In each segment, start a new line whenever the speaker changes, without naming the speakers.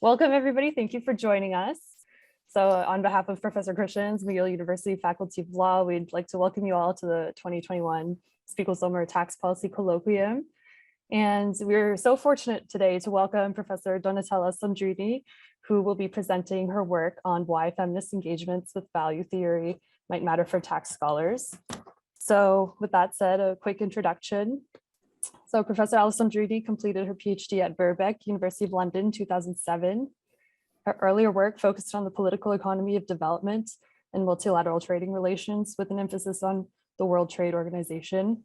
Welcome, everybody. Thank you for joining us. So on behalf of Professor Christians, McGill University Faculty of Law, we'd like to welcome you all to the 2021 Spiegel Sohmer Tax Policy Colloquium. And we're so fortunate today to welcome Professor Donatella Alessandrini, who will be presenting her work on why feminist engagements with value theory might matter for tax scholars. So with that said, a quick introduction. So Professor Alessandrini completed her PhD at Birkbeck, University of London, 2007. Her earlier work focused on the political economy of development and multilateral trading relations with an emphasis on the World Trade Organization.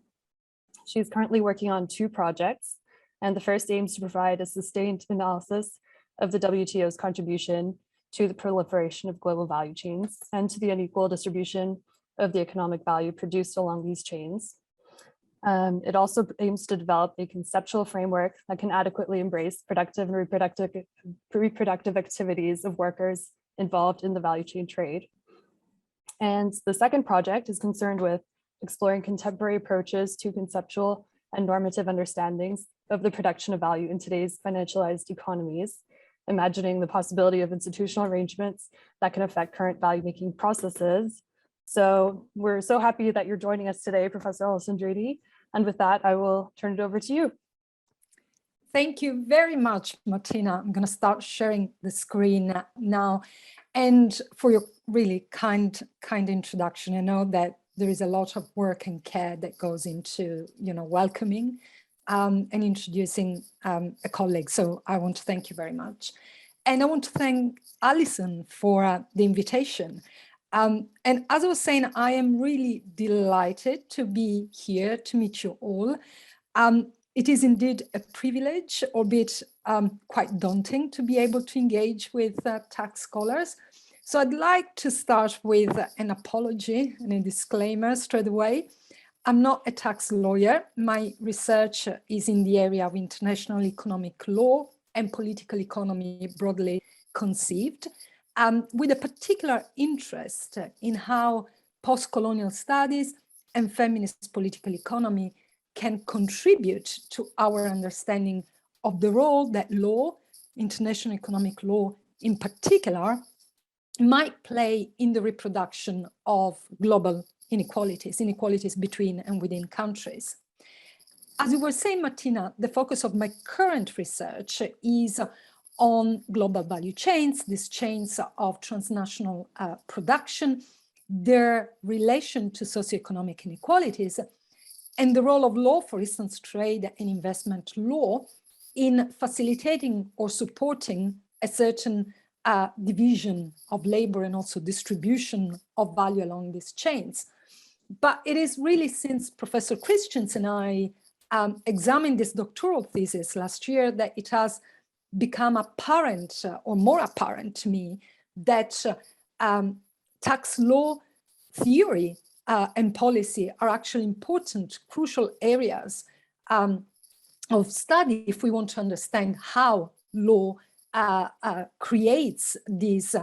She's currently working on two projects, and the first aims to provide a sustained analysis of the WTO's contribution to the proliferation of global value chains and to the unequal distribution of the economic value produced along these chains. It also aims to develop a conceptual framework that can adequately embrace productive and reproductive activities of workers involved in the value chain trade. And the second project is concerned with exploring contemporary approaches to conceptual and normative understandings of the production of value in today's financialized economies, imagining the possibility of institutional arrangements that can affect current value-making processes. So we're so happy that you're joining us today, Professor Alessandrini. And with that, I will turn it over to you.
Thank you very much, Martina. I'm going to start sharing the screen now. And for your really kind introduction, I know that there is a lot of work and care that goes into, welcoming and introducing a colleague. So I want to thank you very much. And I want to thank Alison for the invitation. And as I was saying, I am really delighted to be here to meet you all. It is indeed a privilege, albeit quite daunting, to be able to engage with tax scholars. So I'd like to start with an apology and a disclaimer straight away. I'm not a tax lawyer. My research is in the area of international economic law and political economy broadly conceived. With a particular interest in how post-colonial studies and feminist political economy can contribute to our understanding of the role that law, international economic law in particular, might play in the reproduction of global inequalities between and within countries. As you were saying, Martina, the focus of my current research is on global value chains, these chains of transnational production, their relation to socioeconomic inequalities, and the role of law, for instance, trade and investment law, in facilitating or supporting a certain division of labor and also distribution of value along these chains. But it is really since Professor Christians and I examined this doctoral thesis last year that it has become apparent or more apparent to me that tax law theory and policy are actually important, crucial areas of study if we want to understand how law creates these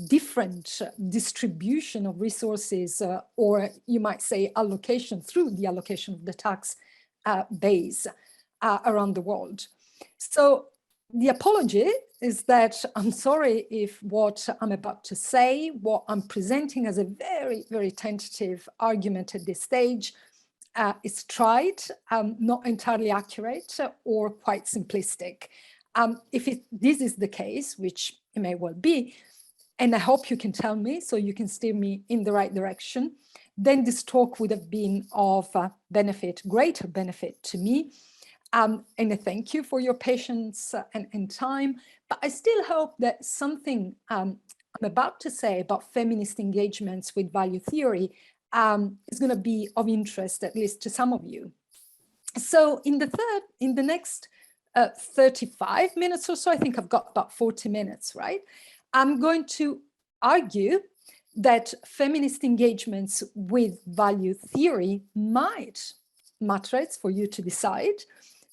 different distribution of resources or you might say allocation through the allocation of the tax base around the world. So the apology is that I'm sorry if what I'm about to say, what I'm presenting as a very, very tentative argument at this stage is tried, not entirely accurate or quite simplistic. If this is the case, which it may well be, and I hope you can tell me so you can steer me in the right direction, then this talk would have been of greater benefit to me. And I thank you for your patience and time, but I still hope that something I'm about to say about feminist engagements with value theory is going to be of interest, at least to some of you. So in the next 35 minutes or so, I think I've got about 40 minutes, right? I'm going to argue that feminist engagements with value theory might matter, it's for you to decide,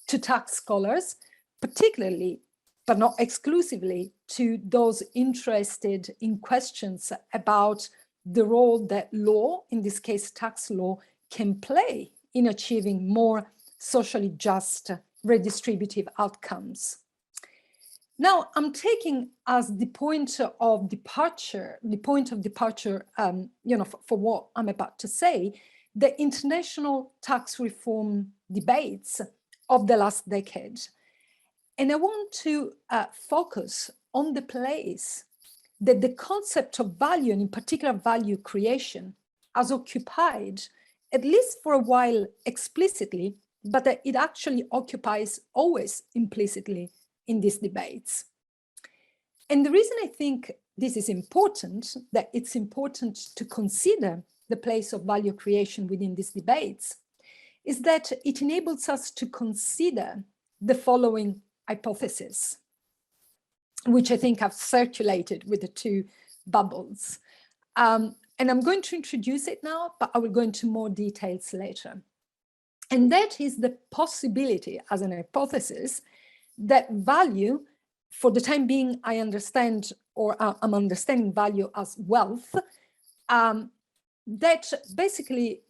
to tax scholars, particularly, but not exclusively, to those interested in questions about the role that law, in this case tax law, can play in achieving more socially just redistributive outcomes. Now, I'm taking as the point of departure, for what I'm about to say, the international tax reform debates of the last decade. And I want to focus on the place that the concept of value, and in particular value creation, has occupied, at least for a while explicitly, but that it actually occupies always implicitly in these debates. And the reason I think this is important, that it's important to consider the place of value creation within these debates, is that it enables us to consider the following hypotheses, which I think have circulated with the two bubbles. And I'm going to introduce it now, but I will go into more details later. And that is the possibility as an hypothesis that value, for the time being, I understand, or I'm understanding value as wealth, that basically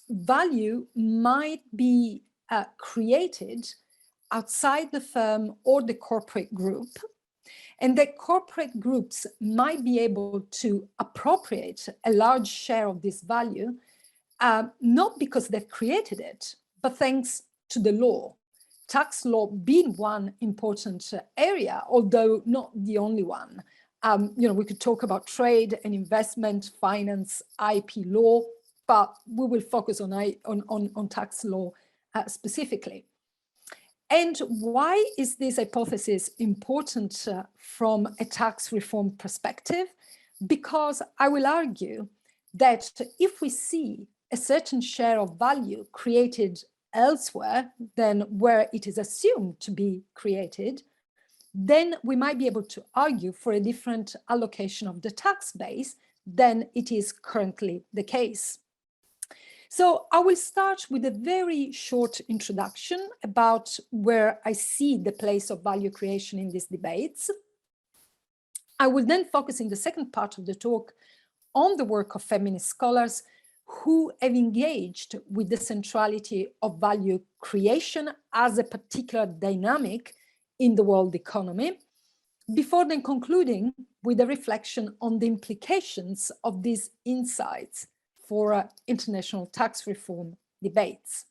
value might be created outside the firm or the corporate group, and that corporate groups might be able to appropriate a large share of this value, not because they've created it, but thanks to the law. Tax law being one important area, although not the only one. We could talk about trade and investment, finance, IP law, but we will focus on tax law specifically. And why is this hypothesis important from a tax reform perspective? Because I will argue that if we see a certain share of value created elsewhere than where it is assumed to be created, then we might be able to argue for a different allocation of the tax base than it is currently the case. So I will start with a very short introduction about where I see the place of value creation in these debates. I will then focus in the second part of the talk on the work of feminist scholars who have engaged with the centrality of value creation as a particular dynamic in the world economy, before then concluding with a reflection on the implications of these insights for international tax reform debates.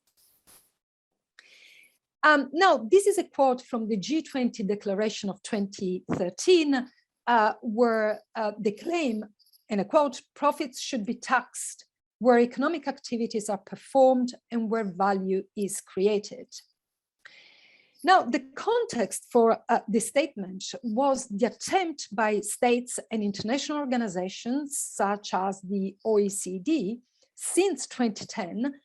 Now, this is a quote from the G20 Declaration of 2013, where they claim, and I quote, "Profits should be taxed where economic activities are performed and where value is created." Now, the context for this statement was the attempt by states and international organizations such as the OECD since 2010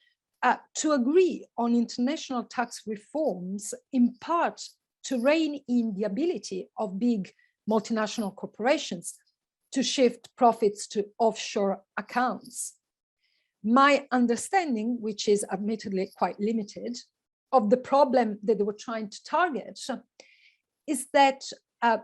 to agree on international tax reforms, in part to rein in the ability of big multinational corporations to shift profits to offshore accounts. My understanding, which is admittedly quite limited, of the problem that they were trying to target is that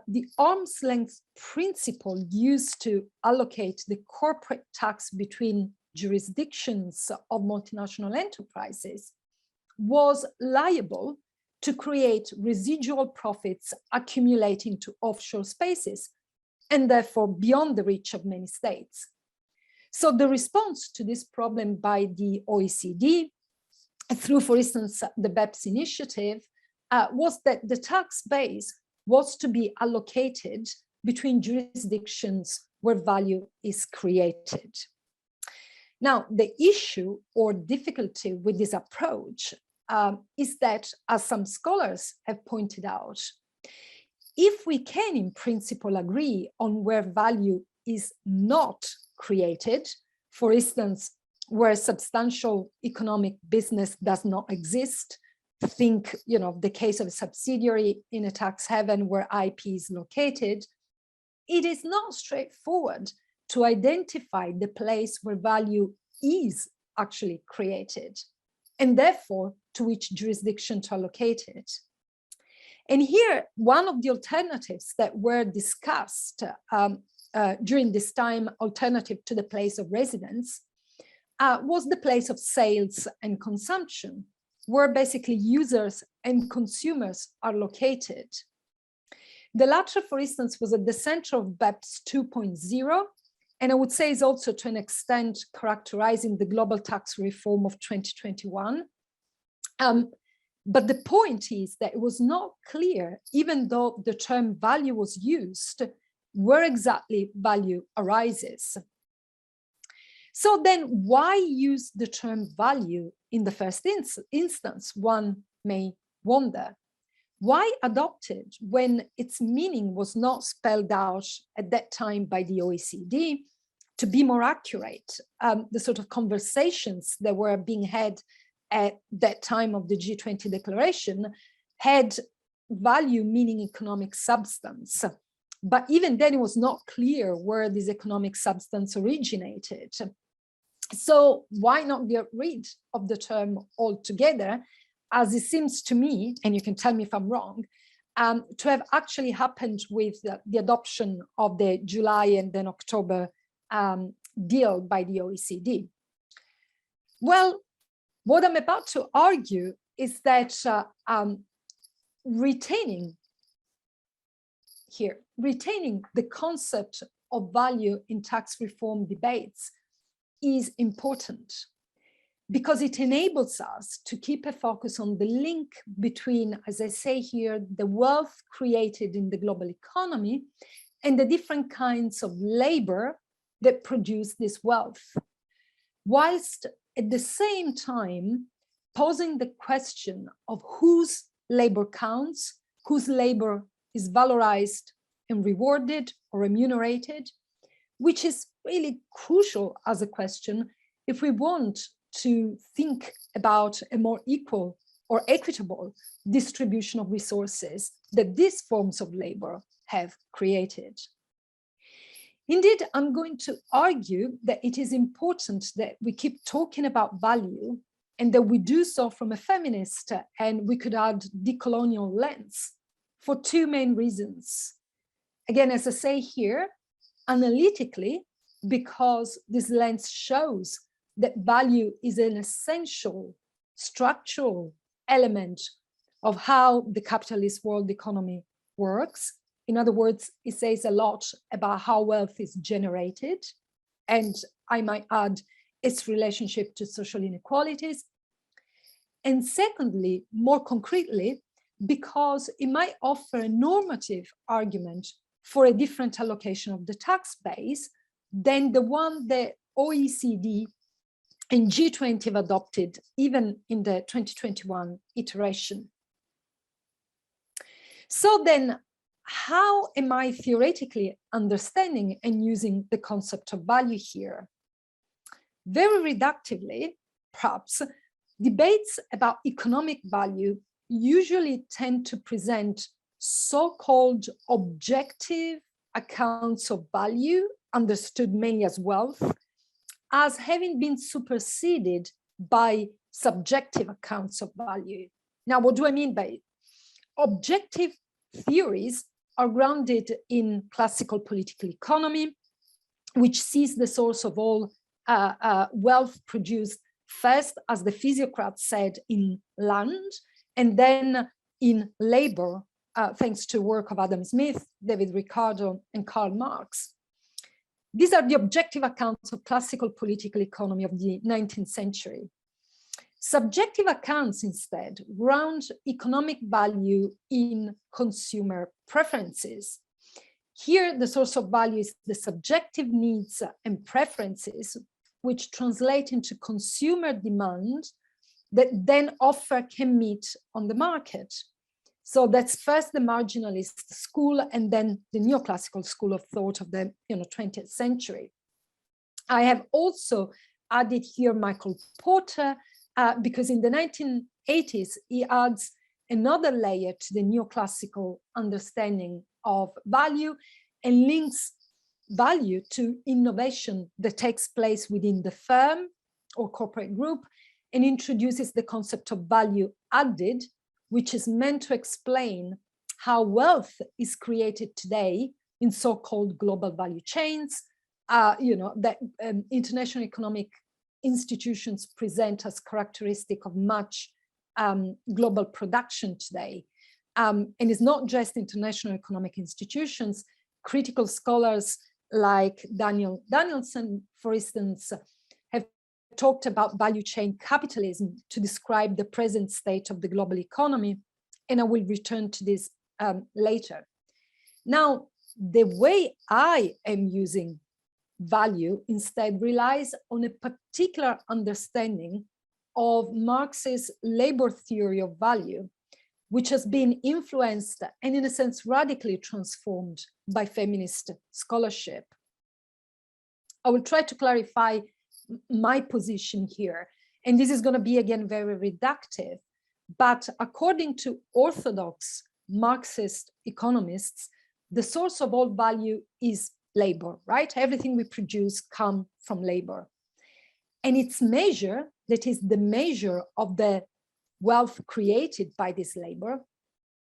the arm's length principle used to allocate the corporate tax between jurisdictions of multinational enterprises was liable to create residual profits accumulating to offshore spaces and therefore beyond the reach of many states. So the response to this problem by the OECD through, for instance, the BEPS initiative, was that the tax base was to be allocated between jurisdictions where value is created. Now, the issue or difficulty with this approach is that, as some scholars have pointed out, if we can in principle agree on where value is not created, for instance, where substantial economic business does not exist, think, the case of a subsidiary in a tax haven where IP is located, it is not straightforward to identify the place where value is actually created, and therefore to which jurisdiction to allocate it. And here, one of the alternatives that were discussed during this time, alternative to the place of residence, was the place of sales and consumption, where basically users and consumers are located. The latter, for instance, was at the center of BEPS 2.0, and I would say is also to an extent characterizing the global tax reform of 2021. But the point is that it was not clear, even though the term value was used, where exactly value arises. So then why use the term value in the first instance, one may wonder. Why adopt it when its meaning was not spelled out at that time by the OECD? To be more accurate, the sort of conversations that were being had at that time of the G20 declaration had value meaning economic substance. But even then it was not clear where this economic substance originated. So why not get rid of the term altogether, as it seems to me, and you can tell me if I'm wrong, to have actually happened with the adoption of the July and then October deal by the OECD? Well, what I'm about to argue is that retaining the concept of value in tax reform debates is important, because it enables us to keep a focus on the link between, as I say here, the wealth created in the global economy and the different kinds of labor that produce this wealth, whilst at the same time posing the question of whose labor counts, whose labor is valorized and rewarded or remunerated, which is really crucial as a question if we want to think about a more equal or equitable distribution of resources that these forms of labor have created. Indeed, I'm going to argue that it is important that we keep talking about value, and that we do so from a feminist, and we could add decolonial lens, for two main reasons. Again, as I say here, analytically, because this lens shows that value is an essential structural element of how the capitalist world economy works. In other words, it says a lot about how wealth is generated, and I might add its relationship to social inequalities. And secondly, more concretely, because it might offer a normative argument for a different allocation of the tax base than the one that OECD and G20 have adopted even in the 2021 iteration. So then, how am I theoretically understanding and using the concept of value here? Very reductively, perhaps, debates about economic value usually tend to present so-called objective accounts of value, understood mainly as wealth, as having been superseded by subjective accounts of value. Now, what do I mean by it? Objective theories are grounded in classical political economy, which sees the source of all wealth produced first, as the physiocrats said, in land, and then in labor, thanks to work of Adam Smith, David Ricardo, and Karl Marx. These are the objective accounts of classical political economy of the 19th century. Subjective accounts instead ground economic value in consumer preferences. Here, the source of value is the subjective needs and preferences, which translate into consumer demand that then offer can meet on the market. So that's first the marginalist school and then the neoclassical school of thought of the 20th century. I have also added here Michael Porter, because in the 1980s, he adds another layer to the neoclassical understanding of value and links value to innovation that takes place within the firm or corporate group, and introduces the concept of value added, which is meant to explain how wealth is created today in so-called global value chains, that international economic institutions present as characteristic of much global production today. and it's not just international economic institutions. Critical scholars like Daniel Danielson, for instance, have talked about value chain capitalism to describe the present state of the global economy, and I will return to this later. Now, the way I am using value instead relies on a particular understanding of Marx's labor theory of value, which has been influenced and in a sense radically transformed by feminist scholarship. I will try to clarify my position here, and this is going to be again very reductive, but according to orthodox Marxist economists, the source of all value is labor, right? Everything we produce comes from labor. And its measure, that is the measure of the wealth created by this labor,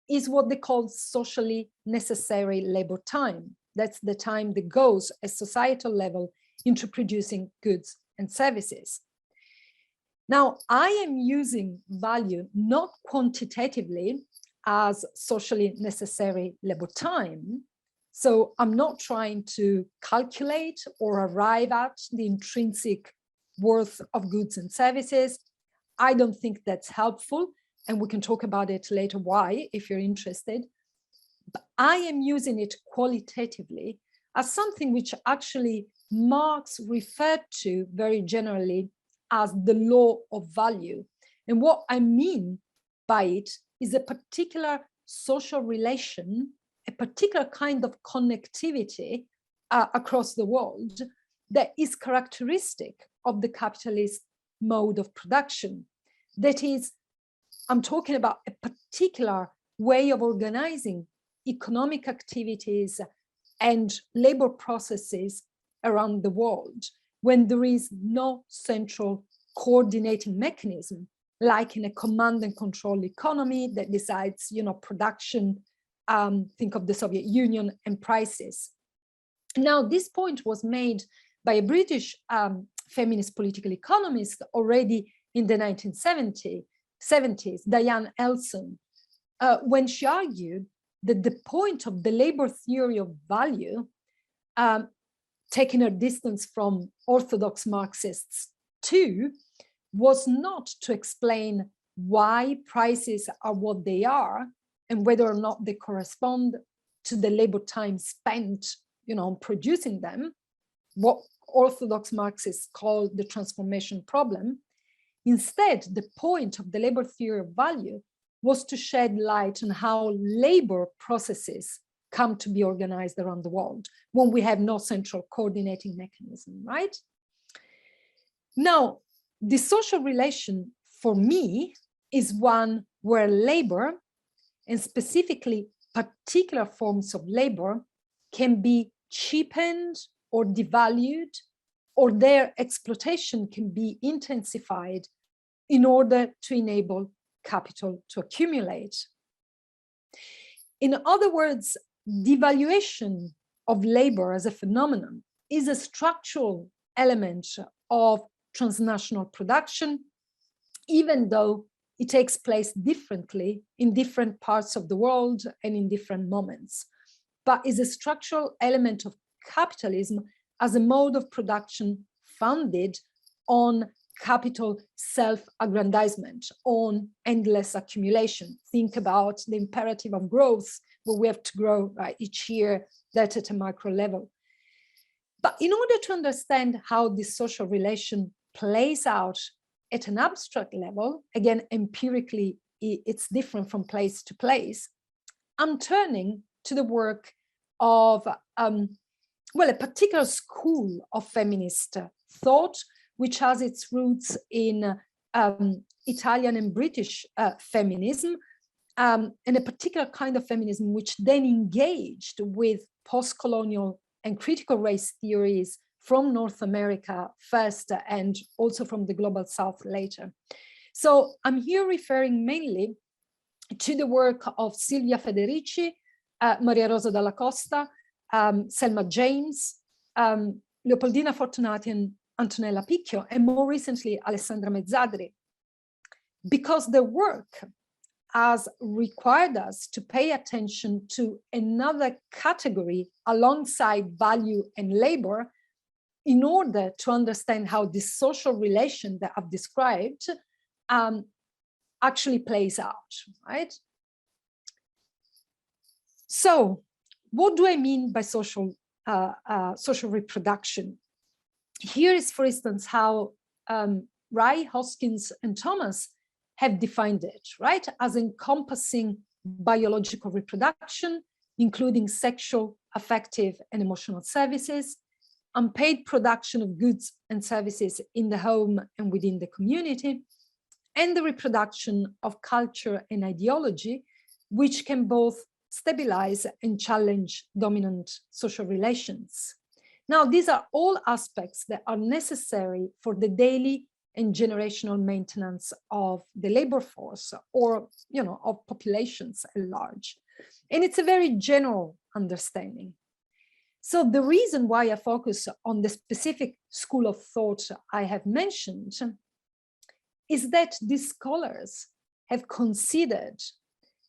is what they call socially necessary labor time. That's the time that goes at societal level into producing goods and services. Now, I am using value not quantitatively as socially necessary labor time. So I'm not trying to calculate or arrive at the intrinsic worth of goods and services. I don't think that's helpful, and we can talk about it later why, if you're interested. But I am using it qualitatively as something which actually Marx referred to very generally as the law of value. And what I mean by it is a particular social relation, a particular kind of connectivity across the world that is characteristic of the capitalist mode of production. That is, I'm talking about a particular way of organizing economic activities and labor processes around the world when there is no central coordinating mechanism, like in a command and control economy that decides, production, think of the Soviet Union, and prices. Now, this point was made by a British feminist political economist already in the 1970s, Diane Elson, when she argued that the point of the labor theory of value, taking a distance from orthodox Marxists too, was not to explain why prices are what they are and whether or not they correspond to the labor time spent, on producing them, what orthodox Marxists call the transformation problem. Instead, the point of the labor theory of value was to shed light on how labor processes come to be organized around the world when we have no central coordinating mechanism, right? Now, the social relation for me is one where labor, and specifically particular forms of labor, can be cheapened or devalued, or their exploitation can be intensified in order to enable capital to accumulate. In other words, devaluation of labor as a phenomenon is a structural element of transnational production, even though it takes place differently in different parts of the world and in different moments, but is a structural element of capitalism as a mode of production founded on capital self-aggrandizement, on endless accumulation. Think about the imperative of growth, where we have to grow each year, that at a macro level. But in order to understand how this social relation plays out at an abstract level, again, empirically, it's different from place to place, I'm turning to the work of, a particular school of feminist thought, which has its roots in Italian and British feminism, and a particular kind of feminism which then engaged with post-colonial and critical race theories from North America first and also from the global South later. So I'm here referring mainly to the work of Silvia Federici, Maria Rosa Dalla Costa, Selma James, Leopoldina Fortunati, and Antonella Picchio, and more recently, Alessandra Mezzadri, because their work has required us to pay attention to another category alongside value and labor in order to understand how this social relation that I've described actually plays out, right? So what do I mean by social reproduction? Here is, for instance, how Rye, Hoskins, and Thomas have defined it, right? As encompassing biological reproduction, including sexual, affective, and emotional services, unpaid production of goods and services in the home and within the community, and the reproduction of culture and ideology, which can both stabilize and challenge dominant social relations. Now, these are all aspects that are necessary for the daily and generational maintenance of the labor force, or of populations at large. And it's a very general understanding. So the reason why I focus on the specific school of thought I have mentioned is that these scholars have considered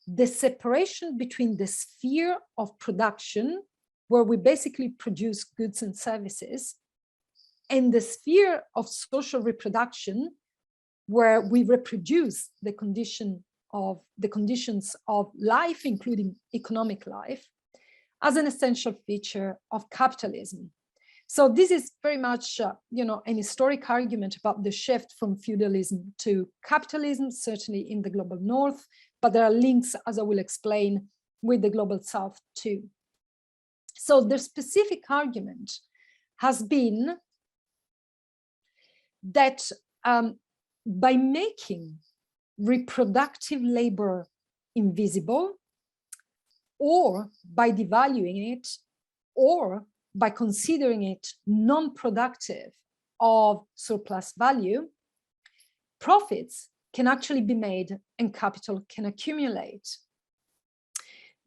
the separation between the sphere of production, where we basically produce goods and services, and the sphere of social reproduction, where we reproduce the conditions of life, including economic life, as an essential feature of capitalism. So this is very much, an historic argument about the shift from feudalism to capitalism, certainly in the global north, but there are links, as I will explain, with the global south too. So the specific argument has been that by making reproductive labor invisible, or by devaluing it, or by considering it non-productive of surplus value, profits can actually be made and capital can accumulate.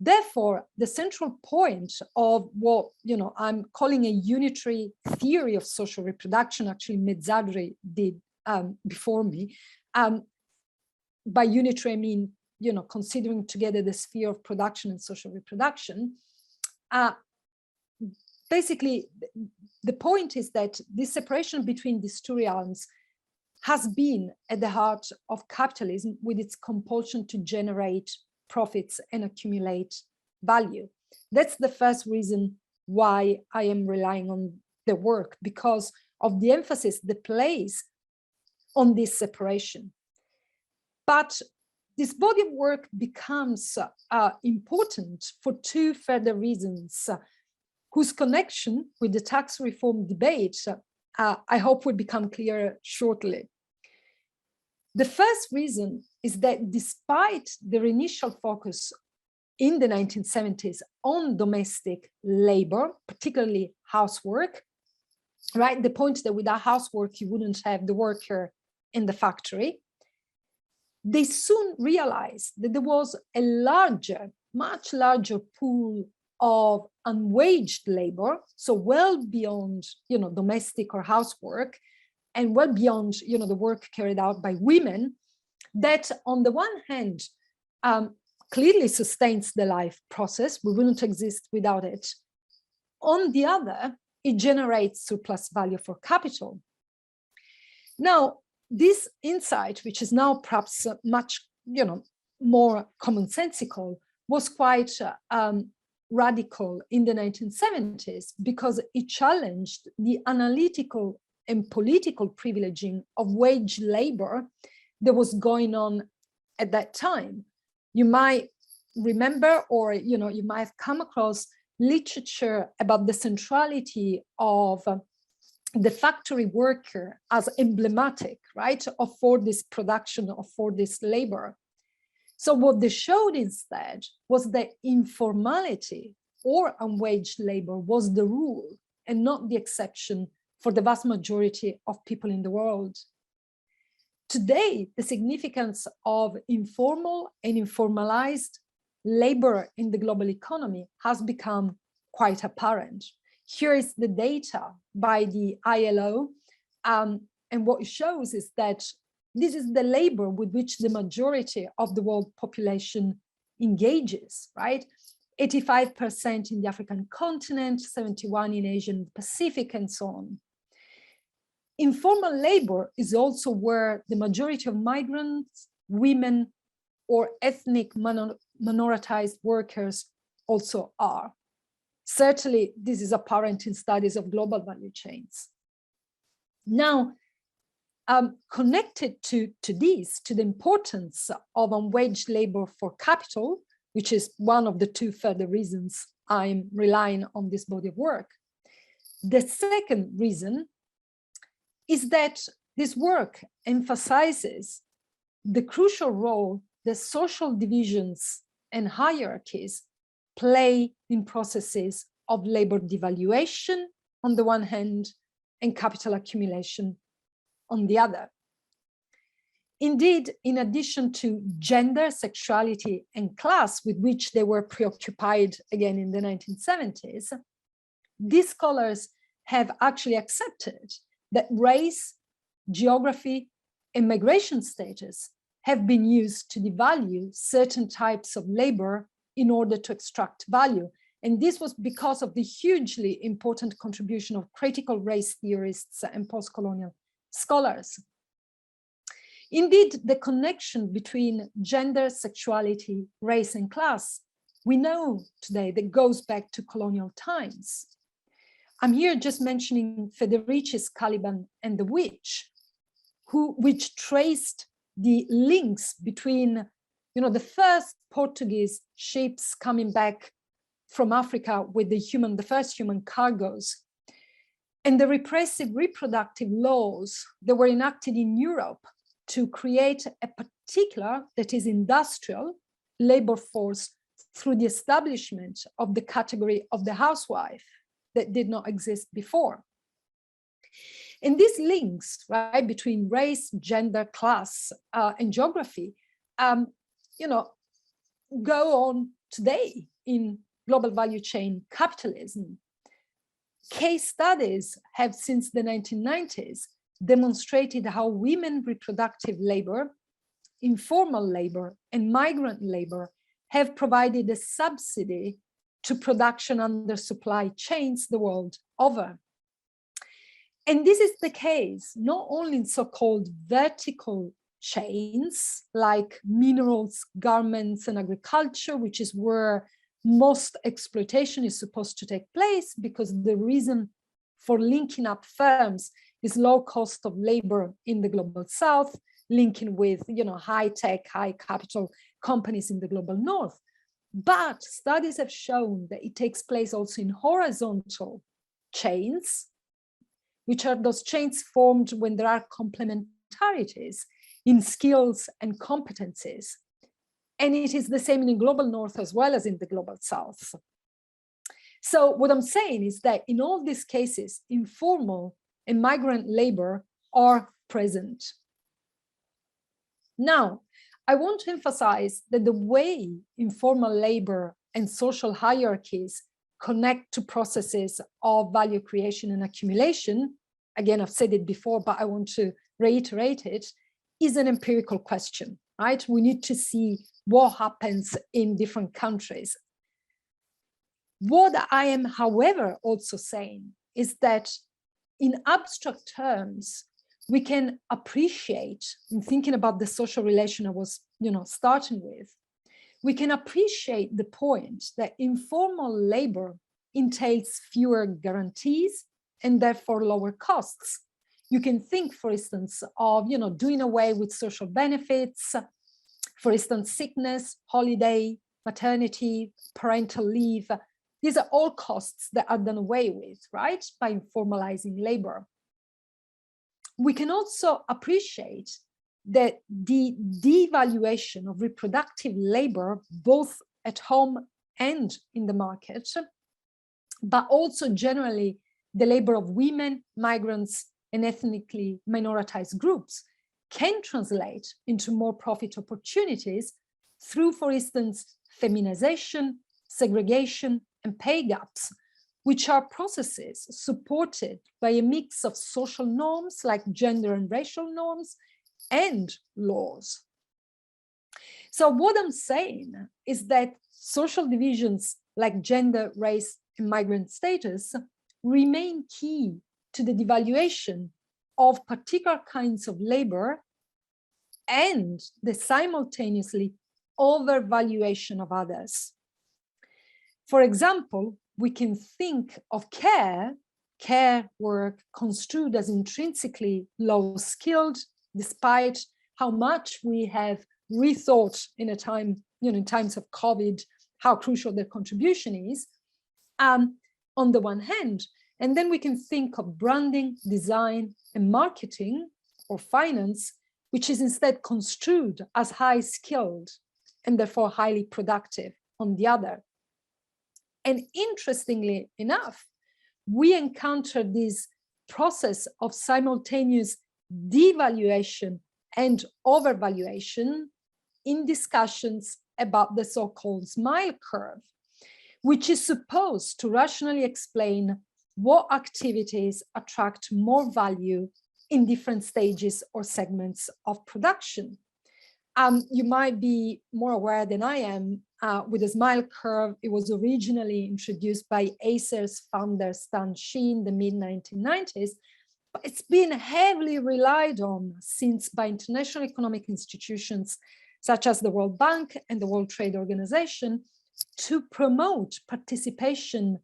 Therefore, the central point of what I'm calling a unitary theory of social reproduction, actually Mezzadri did before me. By unitary, I mean considering together the sphere of production and social reproduction. Basically, the point is that this separation between these two realms has been at the heart of capitalism, with its compulsion to generate profits and accumulate value. That's the first reason why I am relying on the work, because of the emphasis that plays on this separation. But this body of work becomes important for two further reasons, whose connection with the tax reform debate I hope will become clearer shortly. The first reason is that despite their initial focus in the 1970s on domestic labor, particularly housework, right? The point that without housework, you wouldn't have the worker in the factory. They soon realized that there was a larger, much larger pool of unwaged labor, so well beyond, domestic or housework, and well beyond, the work carried out by women, that on the one hand, clearly sustains the life process. We wouldn't exist without it. On the other, it generates surplus value for capital. Now, this insight, which is now perhaps much, more commonsensical, was quite radical in the 1970s, because it challenged the analytical and political privileging of wage labor that was going on at that time. You might remember, or you might have come across literature about the centrality of the factory worker as emblematic, right, of for this production, of for this labor. So what they showed instead was that informality or unwaged labor was the rule and not the exception for the vast majority of people in the world. Today, the significance of informal and informalized labor in the global economy has become quite apparent. Here is the data by the ILO, and what it shows is that this is the labor with which the majority of the world population engages, right? 85% in the African continent, 71% in Asian Pacific, and so on. Informal labor is also where the majority of migrants, women, or ethnic minoritized workers also are. Certainly, this is apparent in studies of global value chains. Now, connected to this, to the importance of unwaged labor for capital, which is one of the two further reasons I'm relying on this body of work. The second reason is that this work emphasizes the crucial role that social divisions and hierarchies play in processes of labor devaluation on the one hand and capital accumulation on the other. Indeed, in addition to gender, sexuality, and class, with which they were preoccupied again in the 1970s, these scholars have actually accepted that race, geography, and migration status have been used to devalue certain types of labor in order to extract value. And this was because of the hugely important contribution of critical race theorists and post-colonial scholars. Indeed, the connection between gender, sexuality, race, and class, we know today that goes back to colonial times. I'm here just mentioning Federici's Caliban and the Witch, which traced the links between, the first Portuguese ships coming back from Africa with the first human cargoes, and the repressive reproductive laws that were enacted in Europe to create a particular, that is industrial, labor force through the establishment of the category of the housewife that did not exist before. And these links, right, between race, gender, class, and geography, go on today in global value chain capitalism. Case studies have, since the 1990s, demonstrated how women reproductive labor, informal labor, and migrant labor have provided a subsidy to production under supply chains the world over. And this is the case not only in so-called vertical chains like minerals, garments, and agriculture, which is where most exploitation is supposed to take place, because the reason for linking up firms is low cost of labor in the global south, linking with high-tech, high-capital companies in the global north. But studies have shown that it takes place also in horizontal chains, which are those chains formed when there are complementarities in skills and competencies. And it is the same in the global north as well as in the global south. So what I'm saying is that in all these cases, informal and migrant labor are present. Now, I want to emphasize that the way informal labor and social hierarchies connect to processes of value creation and accumulation, again, I've said it before, but I want to reiterate it, is an empirical question, right? We need to see what happens in different countries. What I am, however, also saying is that in abstract terms, we can appreciate, in thinking about the social relation I was, starting with, we can appreciate the point that informal labor entails fewer guarantees and therefore lower costs. You can think, for instance, of, doing away with social benefits, for instance, sickness, holiday, maternity, parental leave. These are all costs that are done away with, right, by formalizing labor. We can also appreciate that the devaluation of reproductive labor, both at home and in the market, but also generally the labor of women, migrants, and ethnically minoritized groups, can translate into more profit opportunities through, for instance, feminization, segregation, and pay gaps, which are processes supported by a mix of social norms like gender and racial norms, and laws. So what I'm saying is that social divisions like gender, race, and migrant status remain key to the devaluation of particular kinds of labor and the simultaneously overvaluation of others. For example, we can think of care work construed as intrinsically low-skilled, despite how much we have rethought in a time, in times of COVID, how crucial their contribution is, on the one hand. And then we can think of branding, design, and marketing, or finance, which is instead construed as high-skilled and therefore highly productive on the other. And interestingly enough, we encounter this process of simultaneous devaluation and overvaluation in discussions about the so-called smile curve, which is supposed to rationally explain what activities attract more value in different stages or segments of production. You might be more aware than I am with the smile curve. It was originally introduced by Acer's founder Stan Shi in the mid-1990s, but it's been heavily relied on since by international economic institutions such as the World Bank and the World Trade Organization to promote participation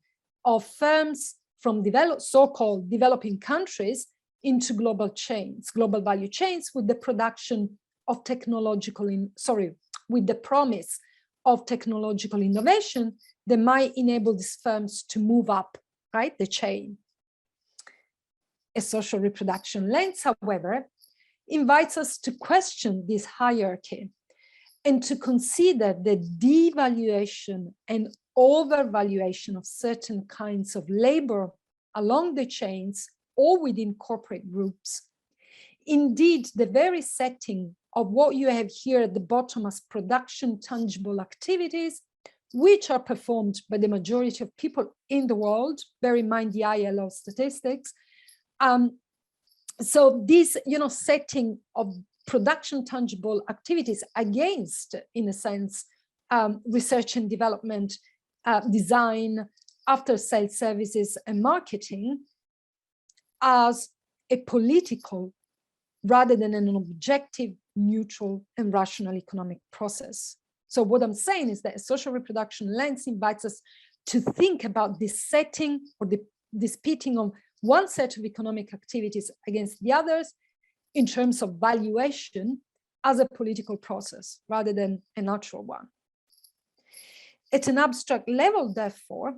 of firms from so-called developing countries into global chains, global value chains, with the production of with the promise of technological innovation that might enable these firms to move up, right, the chain. A social reproduction lens, however, invites us to question this hierarchy and to consider the devaluation and overvaluation of certain kinds of labor along the chains or within corporate groups. Indeed, the very setting of what you have here at the bottom as production tangible activities, which are performed by the majority of people in the world, bear in mind the ILO statistics. So this, setting of production tangible activities against, in a sense, research and development, design, after-sales services and marketing as a political rather than an objective, neutral, and rational economic process. So what I'm saying is that a social reproduction lens invites us to think about this setting or this pitting of one set of economic activities against the others in terms of valuation as a political process rather than a natural one. At an abstract level, therefore,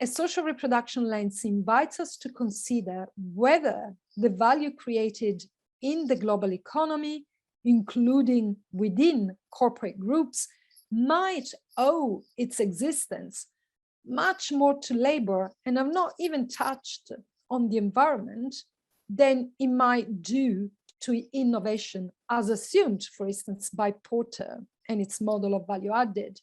a social reproduction lens invites us to consider whether the value created in the global economy, including within corporate groups, might owe its existence much more to labor, and I've not even touched on the environment, than it might do to innovation as assumed, for instance, by Porter and its model of value added.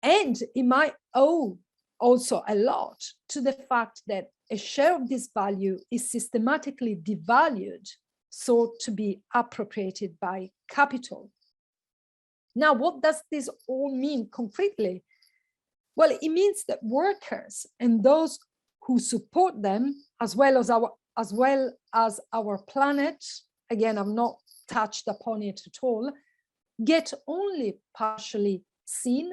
And it might owe also a lot to the fact that a share of this value is systematically devalued, so to be appropriated by capital. Now, what does this all mean concretely? Well, it means that workers and those who support them, as well as our planet, again, I've not touched upon it at all, get only partially seen,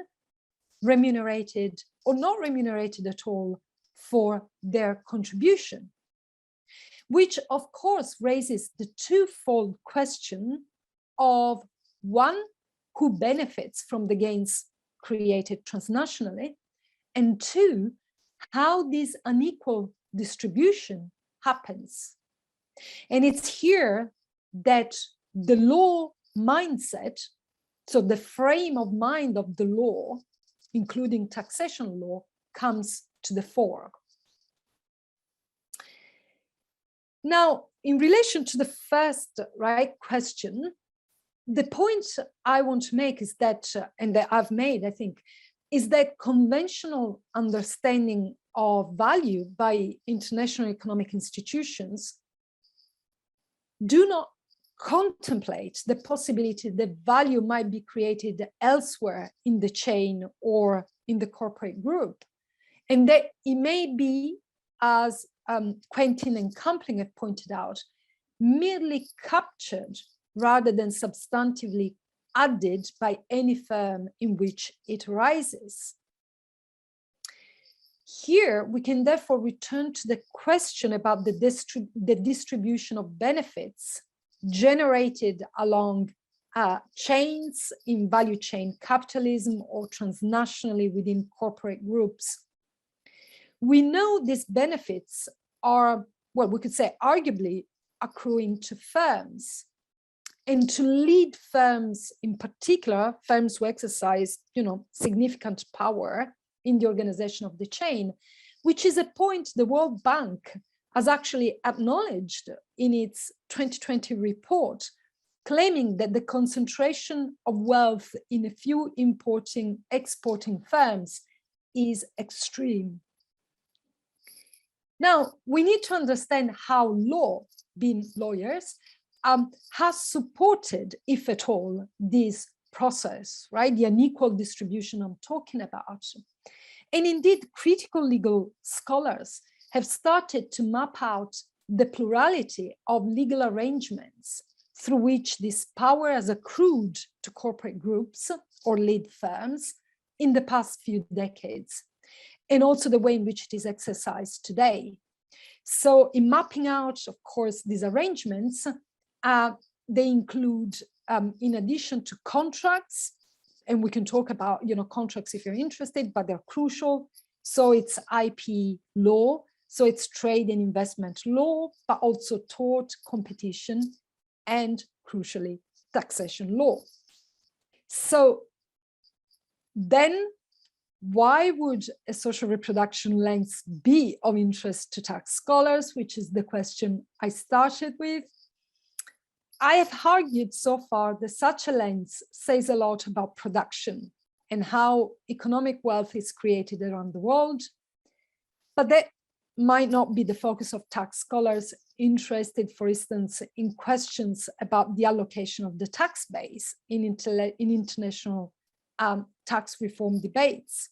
remunerated, or not remunerated at all for their contribution, which of course raises the twofold question of, one, who benefits from the gains created transnationally, and two, how this unequal distribution happens. And it's here that the law mindset, so the frame of mind of the law, including taxation law, comes to the fore. Now, in relation to the first question, the point I want to make is that, and that I've made, I think, is that conventional understanding of value by international economic institutions do not contemplate the possibility that value might be created elsewhere in the chain or in the corporate group, and that it may be, as Quentin and Campling have pointed out, merely captured rather than substantively added by any firm in which it arises. Here, we can therefore return to the question about the distribution of benefits generated along chains in value chain capitalism or transnationally within corporate groups. We know these benefits are, well, we could say arguably accruing to firms, and to lead firms in particular, firms who exercise, significant power in the organization of the chain, which is a point the World Bank has actually acknowledged in its 2020 report, claiming that the concentration of wealth in a few importing, exporting firms is extreme. Now, we need to understand how law, being lawyers, has supported, if at all, this process, right? The unequal distribution I'm talking about. And indeed, critical legal scholars have started to map out the plurality of legal arrangements through which this power has accrued to corporate groups or lead firms in the past few decades, and also the way in which it is exercised today. So in mapping out, of course, these arrangements, they include, in addition to contracts, and we can talk about, contracts if you're interested, but they're crucial. So it's IP law, so it's trade and investment law, but also tort, competition, and crucially, taxation law. So then, why would a social reproduction lens be of interest to tax scholars, which is the question I started with? I have argued so far that such a lens says a lot about production and how economic wealth is created around the world, but that might not be the focus of tax scholars interested, for instance, in questions about the allocation of the tax base in international tax reform debates.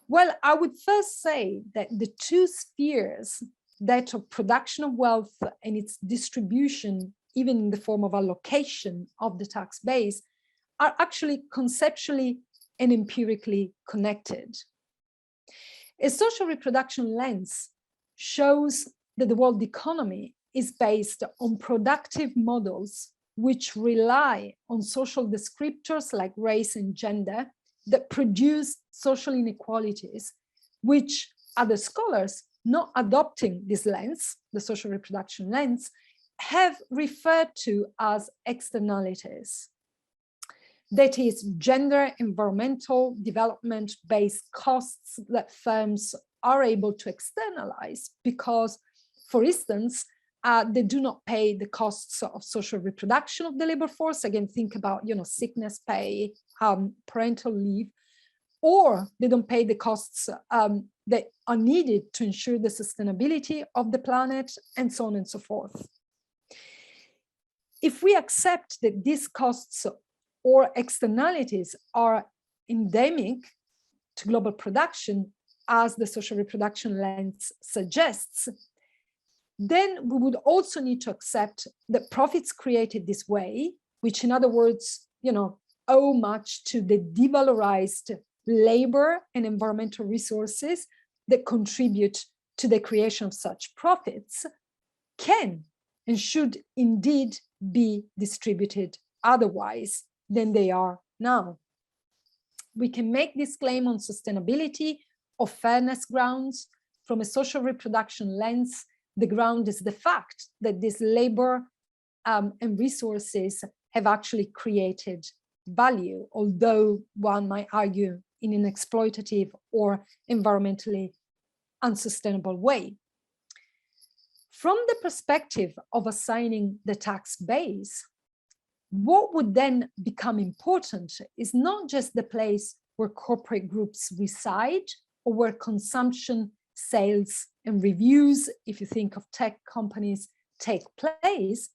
Well, I would first say that the two spheres, that of production of wealth and its distribution, even in the form of allocation of the tax base, are actually conceptually and empirically connected. A social reproduction lens shows that the world economy is based on productive models which rely on social descriptors like race and gender that produce social inequalities, which other scholars, not adopting this lens, the social reproduction lens, have referred to as externalities. That is, gender, environmental, development-based costs that firms are able to externalize because, for instance, they do not pay the costs of social reproduction of the labor force. Again, think about, sickness pay, parental leave, or they don't pay the costs that are needed to ensure the sustainability of the planet, and so on and so forth. If we accept that these costs or externalities are endemic to global production, as the social reproduction lens suggests, then we would also need to accept that profits created this way, which in other words, owe much to the devalorized labor and environmental resources that contribute to the creation of such profits, can and should indeed be distributed otherwise than they are now. We can make this claim on sustainability or fairness grounds. From a social reproduction lens, the ground is the fact that this labor and resources have actually created value, although one might argue in an exploitative or environmentally unsustainable way. From the perspective of assigning the tax base, what would then become important is not just the place where corporate groups reside or where consumption, sales, and reviews, if you think of tech companies, take place,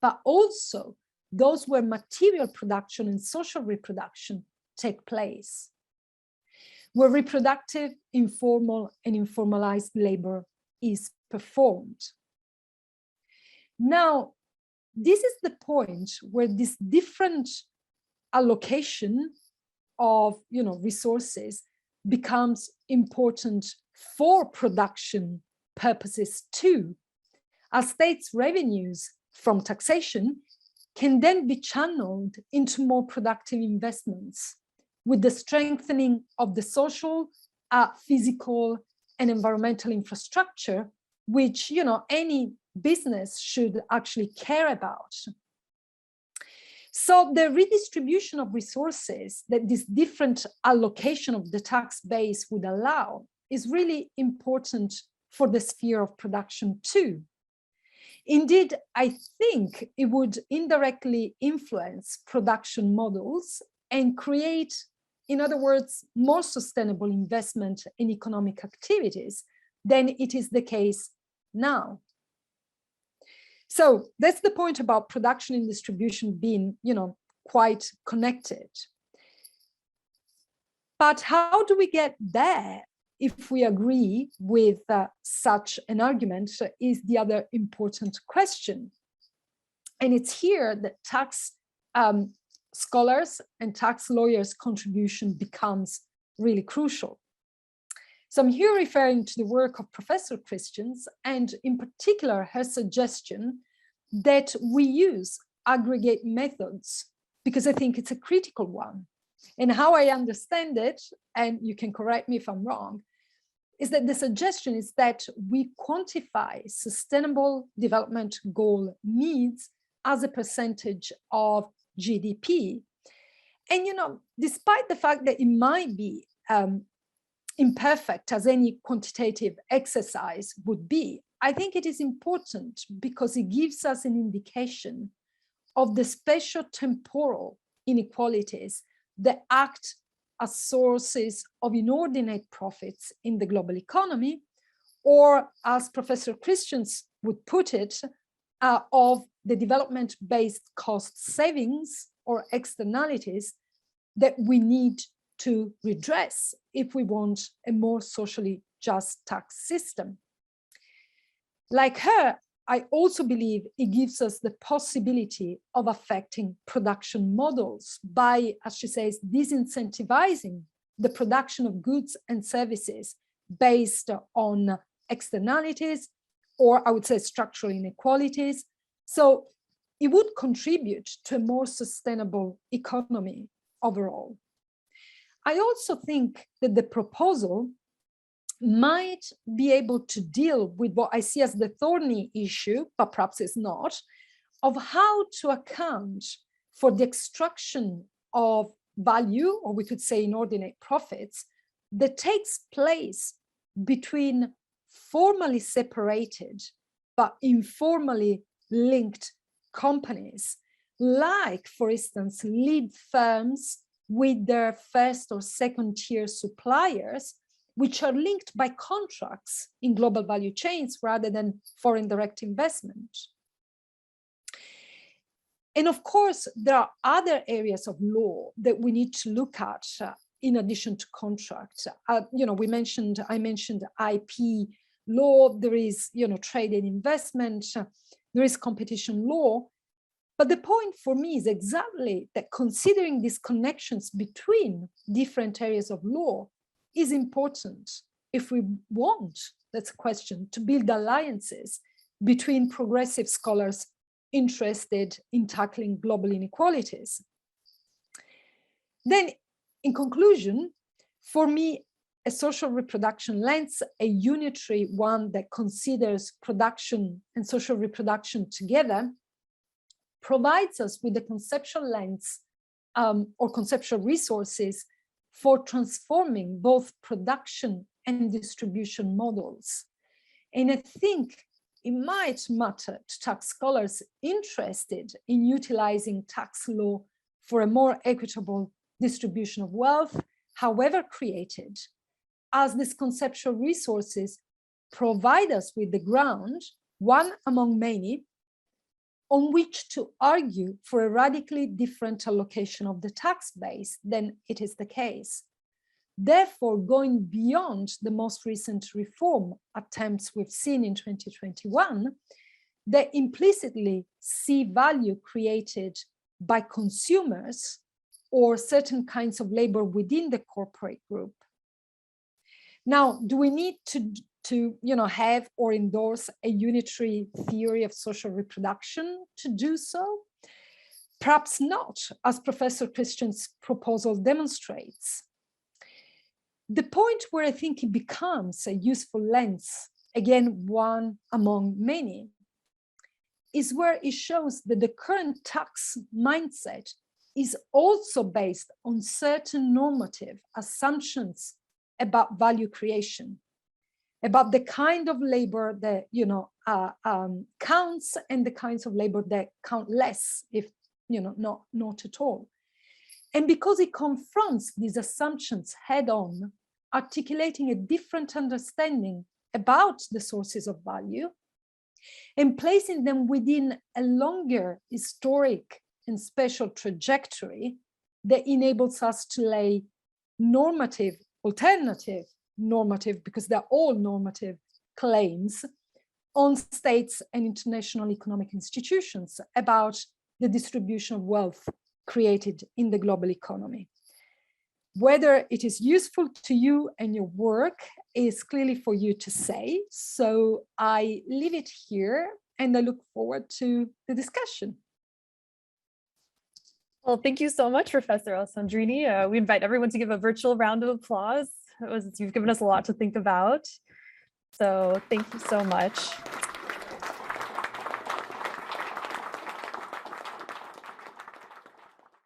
but also those where material production and social reproduction take place, where reproductive, informal, and informalized labor is performed. Now, this is the point where this different allocation of resources becomes important for production purposes too, as states' revenues from taxation can then be channeled into more productive investments, with the strengthening of the social, physical, and environmental infrastructure, which any business should actually care about. So the redistribution of resources that this different allocation of the tax base would allow is really important for the sphere of production too. Indeed, I think it would indirectly influence production models and create, in other words, more sustainable investment in economic activities than it is the case now. So that's the point about production and distribution being, quite connected. But how do we get there if we agree with such an argument is the other important question. And it's here that tax scholars and tax lawyers' contribution becomes really crucial. So I'm here referring to the work of Professor Christians, and in particular, her suggestion that we use aggregate methods, because I think it's a critical one. And how I understand it, and you can correct me if I'm wrong, is that the suggestion is that we quantify sustainable development goal needs as a percentage of GDP. And, despite the fact that it might be imperfect as any quantitative exercise would be, I think it is important because it gives us an indication of the spatio-temporal inequalities that act as sources of inordinate profits in the global economy, or as Professor Christians would put it, of the development-based cost savings or externalities that we need to redress if we want a more socially just tax system. Like her, I also believe it gives us the possibility of affecting production models by, as she says, disincentivizing the production of goods and services based on externalities, or I would say structural inequalities. So it would contribute to a more sustainable economy overall. I also think that the proposal might be able to deal with what I see as the thorny issue, but perhaps it's not, of how to account for the extraction of value, or we could say inordinate profits, that takes place between formally separated but informally linked companies, like, for instance, lead firms with their first or second tier suppliers, which are linked by contracts in global value chains rather than foreign direct investment. And of course, there are other areas of law that we need to look at in addition to contracts. I mentioned IP law, there is, trade and investment, there is competition law. But the point for me is exactly that considering these connections between different areas of law is important if we want, that's a question, to build alliances between progressive scholars interested in tackling global inequalities. Then, in conclusion, for me, a social reproduction lens, a unitary one that considers production and social reproduction together, provides us with a conceptual lens or conceptual resources for transforming both production and distribution models. And I think it might matter to tax scholars interested in utilizing tax law for a more equitable distribution of wealth, however created, as these conceptual resources provide us with the ground, one among many, on which to argue for a radically different allocation of the tax base than it is the case. Therefore, going beyond the most recent reform attempts we've seen in 2021, they implicitly see value created by consumers or certain kinds of labor within the corporate group. Now, do we need to have or endorse a unitary theory of social reproduction to do so? Perhaps not, as Professor Christian's proposal demonstrates. The point where I think it becomes a useful lens, again, one among many, is where it shows that the current tax mindset is also based on certain normative assumptions about value creation, about the kind of labor that counts and the kinds of labor that count less, if not at all. And because it confronts these assumptions head on, articulating a different understanding about the sources of value and placing them within a longer historic and special trajectory that enables us to lay normative, alternative normative, because they're all normative claims on states and international economic institutions about the distribution of wealth created in the global economy. Whether it is useful to you and your work is clearly for you to say. So I leave it here and I look forward to the discussion.
Well, thank you so much, Professor Alessandrini. We invite everyone to give a virtual round of applause. You've given us a lot to think about. So thank you so much.